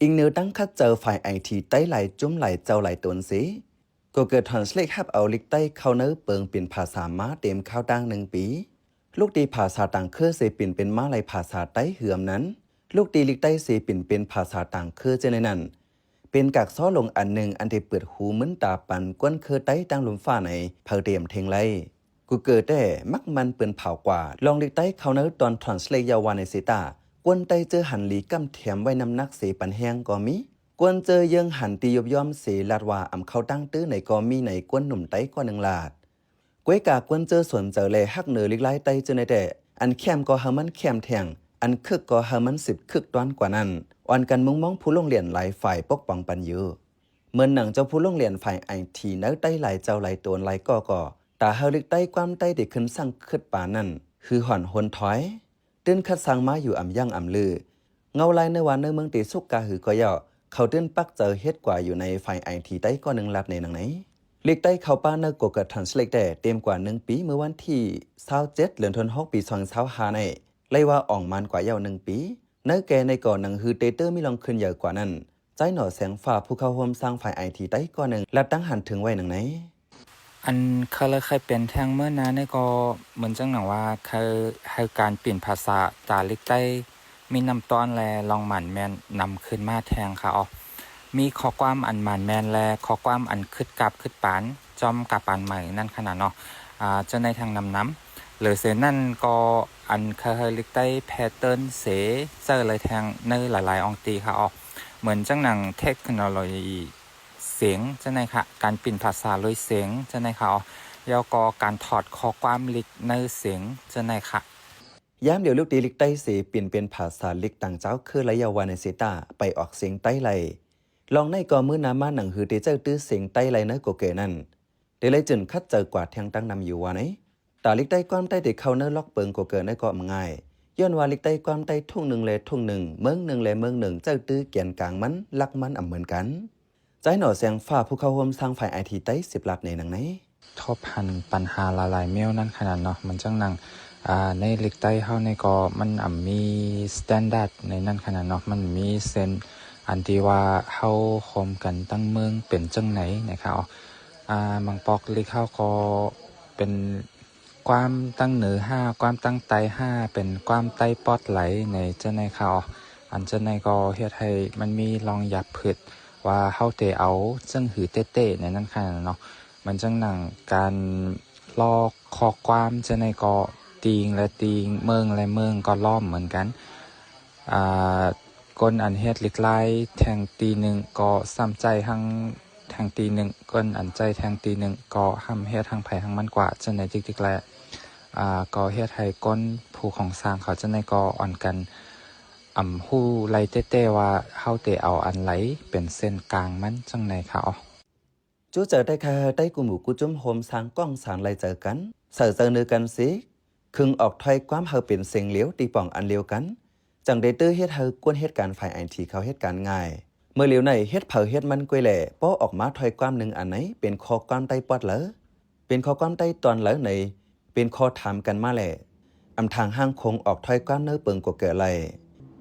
อิงเนื้อตั้งคัดเจอฝ่ายไอทีใต้ไหลจุ้มไหลเจ้าไหลตนสิก็เกิดทรานสเลทฮับเอาลิกใต้เข้าเนื้อเปิงเปลี่ยนภาษาม้าเต็มข้าวดัง1 ปีลูกดีภาษาต่างเครือเสปิ่นเป็นม้าไหลภาษาใต้เหือมนั้นลูกดีลิกใต้เสปิ่นเป็นภาษาต่างเครือเจในนั้นเป็นกากซ้อลงอันหนึ่งอันที่เปิดหูเหมือนตาปันก้นเครือใต้ตั้งลุมฟ้าในเพอเดียมเทงไลกูเกิดได้มักมันเปืนเผากว่าลองลิกใต้เข้าเนื้อตอนทรานสเลทยาวาในสิตากวนไตเจอหันหลีกำแถมไว้นำนักเสปันแหงก็มีกวนเจอยังหันตียบย่อมเสลาดว่าอำเขาตั้งตื้อในก็มีในกวนหนุ่มไตก็1 ลาดก้วยกากวนเจอสวนเจอเลยฮักเหนือลิกไล่ไตเจอในแต่อันแคมก็หามันแคมแทงอันคึกก็หามัน10 คึกต้อนกว่านั้นอ่อนกันมุงมองผู้ลงเรียนหลายฝ่ายปกป้องปันอยู่เมื่อหนังเจ้าผู้ลงเรียนฝ่ายไอทีเนื้อไตหลายเจ้าหลายโตนหลายก็ตาเฮาลิกไตความไตได้ขึ้นสั่งคึดป่านั้นคือห่อนหนถอยตื้นคัดสั่งมาอยู่อ่ำย่างอ่ำลือเงาลายในวันในเมืองตีสุกกาหือก็ย่อเขาตื้นปักเจอเฮ็ดกว่าอยู่ในฝ่ายไอทีใต้ก็1 ลัดในหนังไหนลิกใต้เขาป้าเนกกะทันสเลกแต่เต็มกว่า1 ปีเมื่อวันที่27เดือนธันวาคมปี2025ในไล่ว่าอ่องมันกว่าเยาว1 ปีเนื้อแกในก่อนหนังฮือเตเตอร์มีลองขึ้นเยอะกว่านั้นใจหน่อแสงฟ้าผู้เข้าร่วมสร้างฝ่ายไอทีใต้ก็1ลัดตั้งหันถึงไว้หนังไหนอันเคยเป็นแทงเมื่อนั้นนี่ก็เหมือนจังหนังว่าเคยการเปลี่ยนภาษาจาริกใต้มีนำต้อนแลลองหมั่นแมนนำขึ้นมาแทงค่ะอ๋อมีข้อความอันหมั่นแมนแลข้อความอันคึดกับคึดปานจอมกับปานใหม่นั่นขนาดเนาะจะในทางนำหรือเสนั่นก็อันเคยลิกใต้แพทเทิร์นเสเจอเลยแทงในหลายๆองตีค่ะอ๋อเหมือนจังหนังเทคโนโลยีเสียงจะในค่ะการเปลี่ยนภาษาเลยเสียงจะในค่ะแล้วก็การถอดข้อความลิกในเสียงจะในค่ะย้ำเดี๋ยวลูกตีลิกใต้เสเปลี่ยนเป็นภาษาลิกต่างเจ้าคือระยะวาในเซตาไปออกเสียงใต้ไหลลองในก่อมือนามาหนังหือเตเจ้าตื้อเสียงใต้ไหลเนโกเกนั่นเดลัยจึนคัดเจอกว่าแทงตั้งนำอยู่ว่าไหนตาลิกใต้ความใต้เด็กเขาเนล็อกเปิงโกเกในก็ง่ายย้อนว่าลิกใต้ความใต้ทุ่ง1เลยทุ่ง1เมือง1เลยเมือง1เจ้าตื้อเกียนกลางมันลักมันเหมือนกันใจหน่อแสงฟ้าผู้เข้าร่วมสร้างฝ่ายไอทีใต้10 ลัดในหนังไหนทบหันปัญหาหลายๆเมลนั่นขนาดเนาะมันจังหนังในลิกใต้เฮาในก็มันมีสแตนดาร์ดในนั่นขนาดเนาะมันมีเซนอันที่ว่าเฮาคมกันตั้งเมืองเป็นจังไหนนะครับบางปอกลิกเฮาก็เป็นความตั้งเหนือ5ความตั้งไต5เป็นความไตปอดไหลในจังไหนเขาอันจังไหนก็เฮ็ดให้มันมีลองหยับผึดว่าเฮาเตเอาจังหือเต้ๆในนั่นขนาดเนาะมันจังหนังการลอกข้อความจะในก็ตีงและตีงเมืองและเมืองก็ล้อมเหมือนกันก้นอันเฮ็ดลิกไล่แทงตีหนึ่งก็ซ้ำใจทั้งแทงตีหนึ่งก้นอันใจแทงตีหนึ่งก็ห้ำเฮ็ดทั้งไผ่ทั้งมันกว่าจะในจิกๆแหละก็เฮ็ดให้ก้นผู้ของสร้างเขาจะในก็อ่อนกันหู้ไล่เต้ๆว่าเฮาเตเอาอันไหลเป็นเส้นกลางมันจังในค่ะจูเจอได้ค่ะได้กูหมูกูจุ้มโฮมสร้างกล้องสารไรเจอกันเสือเจอเนื้อกันสิคึงออกถอยความเฮาเป็นเสียงเลี้ยวตีป่องอันเลี้ยวกันจังได้ตื้อเฮ็ดเฮากวนเหตุการณ์ฝ่ายไอทีเขาเหตุการณ์ง่ายเมื่อเลี้ยวในเฮ็ดเผาเฮ็ดมันกวยแหล่ป้อออกมาถอยความหนึ่งอันไหนเป็นข้อความใต้ปอดเหรอเป็นข้อความใต้ตอนเหรอในเป็นข้อถามกันมาแหละอำทางห้างคงออกถอยความเนื้อเปิงกว่าเกิดไร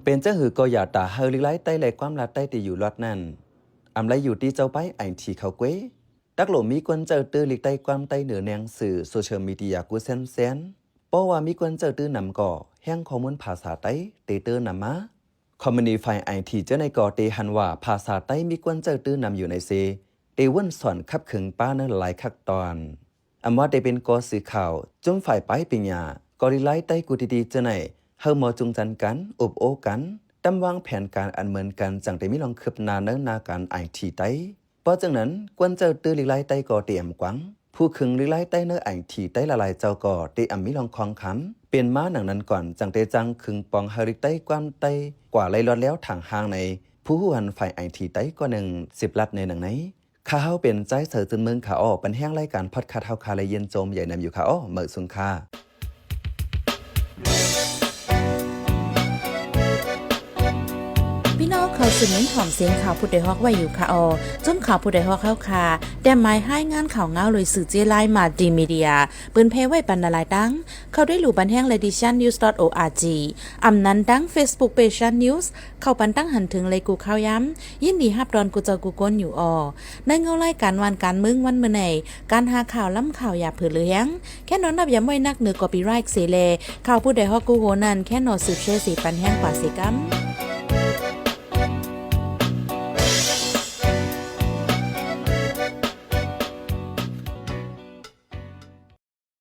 เป็นเจ้าหือก็อย่าตาเฮาลิไลใต้แหล่ความลาใต้ตีอยู่รอดนั่นอำไรอยู่ที่เจ้าไปไอทีเขาเกวดักหลมีกวนเจอตื้อลิกใต้ความใต้เหนือแนงสื่อโซเชียลมีเดียกูเซนเพราะว่ามีกวนเจอตื้อนำก่อแห้งข้อมูลภาษาใต้เตเตอร์นำมาคอมมูนิตี้ไอทีเจ้าในก่อเตหันว่าภาษาใต้มีกวนเจอตื้อนำอยู่ในเซเตว่นสอนขับขึงป้าเนื้อหลายคักตอนว่าเตเป็นกอสื่อข่าวจุ่มฝ่ายไปปิญญากอริไลใต้กูดีเจ้าในเฮาหมอจุงจันกันอบโอกันตำวางแผนการอันเหมือนกันจังได้มีลองคืบหน้าเนื้อนาการไอทีใต้เพราะจังนั้นกวนเจอตื้อลิไลใต้ก่อเตรียมกวังผู้ขึงลิไลใต้เนื้อไอทีใต้ละลายเจ้าก่อเตอมิลองคองคำเป็นม้าหนังนั้นก่อนจังเตจังขึงปองเฮริใต้ความใต้กว่าไล่รอดแล้วทางห้างในผู้หันฝ่ายไอทีใต้ก็10 ลัดในหนังไหนข้าเฮาเป็นใจเสือจนเมืองขาอ้อปันแห้งรายการพอดคาสต์เฮาคาเลยเย็นโจมใหญ่นำอยู่ขาอ้อเมื่อสุนค่าพี่น้อง เขาสืบเน้นถ่อมเสียงข่าวผู้ใดฮอกไว้อยู่ค่ะออจุ้มข่าวผู้ใดฮอกเข้าค่ะแต่หมายให้งานข่าวเงาเลยสื่อเจไลมาดีมีเดียปืนเพไว้ปันนาลายดังเขาได้หลู่บันแห้ง lediciannews.org อำนั้นดัง Facebook page news เข้าปันตั้งหันถึงเลยกูข่าวย้ำยินดีฮับดอนกูเจอกูก้นอยู่ออในเงาไล่การวันการมึงวันเมื่อไหนการหาข่าวล้ำข่าวอย่าเผื่อเลี้ยงแค่นอนนับย้ำไว้นักเหนือกอปีไรค์เสเลข่าวผู้ใดฮอกกูโหนันแค่นอสืบเชื่อสีปันแห้งกว่าสิกัม